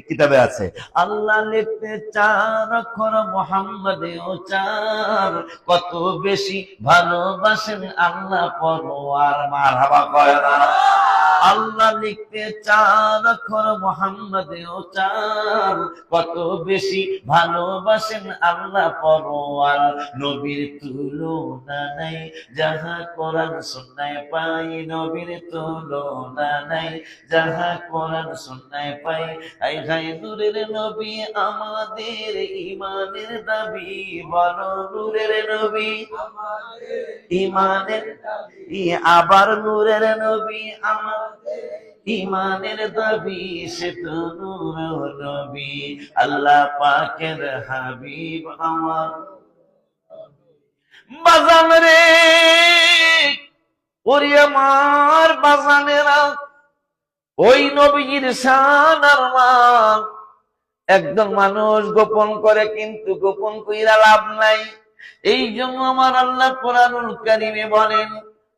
কিতাবে আছে, আল্লাহ লিখতে 4 অক্ষর, মুহাম্মাদেও 4, কত বেশি ভালোবাসেন আল্লাহ পরোয়ার। মারহাবা কয় না? আল্লাহ লিখতে 4 অক্ষর, মুহাম্মাদেও 4, কত বেশি ভালোবাসেন আল্লাহ পরোয়ার। নবীর তুলনা নাই, যাহা কোরআন সুন্নায় পাই, নবীর তুলনা নাই, যাহা কোরআন সুন্নায় পাই। আই হাই নূরের নবী আমাদের ঈমানের দাবি, বলো নূরের নবী আমাদের ঈমানের দাবি, আবার নূরের নবী আমাদের ঈমানের দাবি, সে তো নূর নবী আল্লাহ পাকের হাবিব আমার। বাজান রে, ওরে আমার বাজানেরা, ওই নবীর শান আর মান একজন মানুষ গোপন করে, কিন্তু গোপন কইরা লাভ নাই। এই জন্য আমার আল্লাহ কোরআনুল কারীমে বলেন,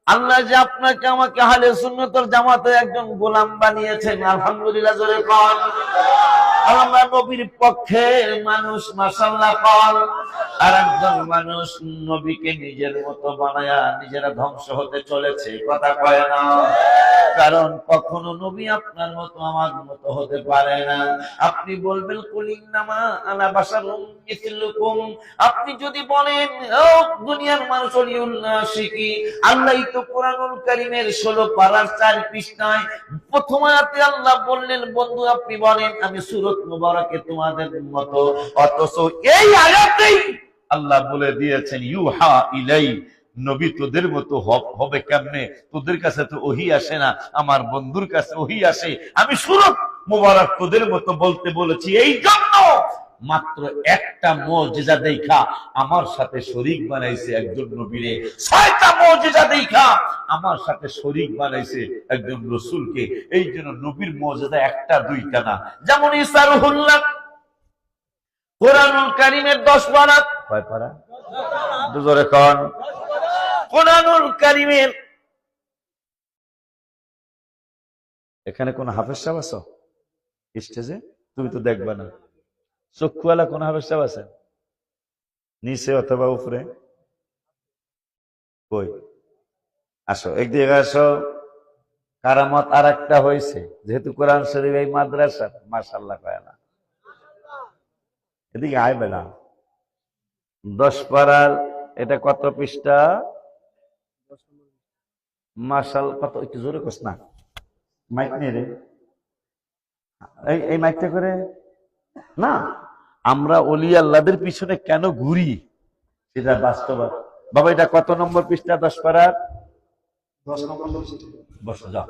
আল্লাহ যে আপনাকে আমাকে আহলে সুন্নাতের জামাতের একজন গোলাম বানিয়েছেন, আলহামদুলিল্লাহ জোরে কোন। আমরা নবীর পক্ষের মানুষ, মাশাআল্লাহ কোন। আর একজন মানুষ নবীকে নিজের মতো বানায়া নিজেরা ধ্বংস হতে চলেছে, কথা কয় না? কারণ কখনো নবী আপনার মতো আমার মতো হতে পারে না। আপনি বলবেন কুলিন্নামা আনা বাশারুম মিসলুকুম, আপনি যদি বলেন ও দুনিয়ার মানুষ ওলিউল্লাহ শিখি, আল্লাহই তো কোরআনুল কারীমের 16 পারার 4 পৃষ্ঠায় প্রথম আয়াতে আল্লাহ বললেন, বন্ধু আপনি বলেন আমি সূরত মুবারাকে তোমাদের মতো, অথচ এই আয়াতেই আল্লাহ বলে দিয়েছেন ইউহা ইলাই, নবী তোদের মতো হবে কেমনে? তোদের কাছে তো ওহী আসে না, আমার বন্ধুর কাছে ওহী আসে। আমি সূরত মুবারক তোদের মতো বলতে বলেছি এই জন্য, মাত্র একটা মুজিজা দেখা আমার সাথে শরীক বানাইছে একজন নবীরে, 6টা মুজিজা দেখা আমার সাথে শরীক বানাইছে একজন রাসূলকে। এই জন্য নবীর মুজিজা একটা দুইটা না। যেমন ঈসা রূহুল্লাহ, কোরআনুল কারীমের 10 পারা, কয় পারা? জোরে কোন। কোরআনুল কারীমের, এখানে কোন হাফেজ সাহেব আছো স্টেজে? তুমি তো দেখবা না। চক্ষুওয়ালা কোন হাফেজ সাহেব আছে নিচে অথবা উপরে? কই? আসো, একদিকে আসো। কারামত আর একটা হয়েছে, যেহেতু কোরআন শরীফ এই মাদ্রাসা, মাশাআল্লাহ কয় না? এদিকে আয় বেলা। 10 পারার এটা কত পৃষ্ঠা? মাশাআল্লাহ কত, একটু জোরে কস না, মাইক নেই রে, এই মাইকটা করে না। আমরা ওলি আল্লাহদের পিছনে কেন ঘুরি সেটা বাস্তবতা। বাবা এটা কত নম্বর পৃষ্ঠা? 10 পারার 10 নম্বর। বসো যাও।